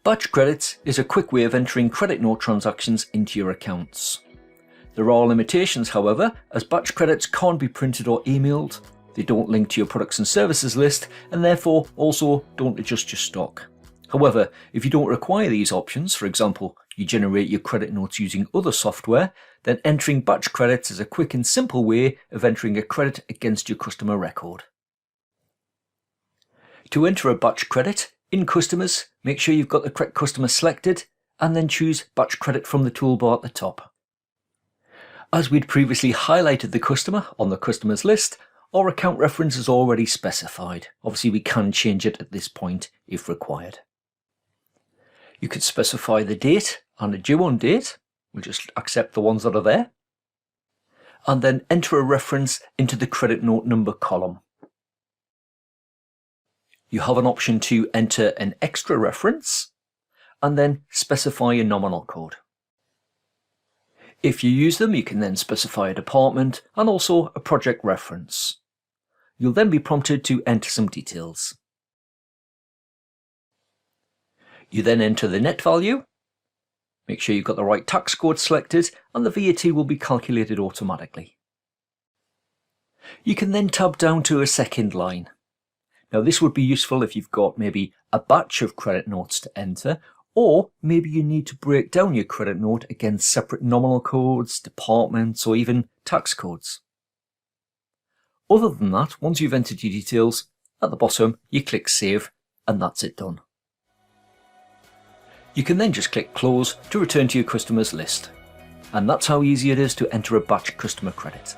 Batch credits is a quick way of entering credit note transactions into your accounts. There are limitations, however, as batch credits can't be printed or emailed, they don't link to your products and services list, and therefore also don't adjust your stock. However, if you don't require these options, for example, you generate your credit notes using other software, then entering batch credits is a quick and simple way of entering a credit against your customer record. To enter a batch credit, in Customers, make sure you've got the correct customer selected, and then choose Batch Credit from the toolbar at the top. As we'd previously highlighted the customer on the customers list, our account reference is already specified. Obviously we can change it at this point if required. You could specify the date and a due on date. We'll just accept the ones that are there. And then enter a reference into the credit note number column. You have an option to enter an extra reference and then specify a nominal code. If you use them, you can then specify a department and also a project reference. You'll then be prompted to enter some details. You then enter the net value. Make sure you've got the right tax code selected and the VAT will be calculated automatically. You can then tab down to a second line. Now this would be useful if you've got maybe a batch of credit notes to enter, or maybe you need to break down your credit note against separate nominal codes, departments, or even tax codes. Other than that, once you've entered your details, at the bottom you click Save and that's it done. You can then just click Close to return to your customers list. And that's how easy it is to enter a batch customer credit.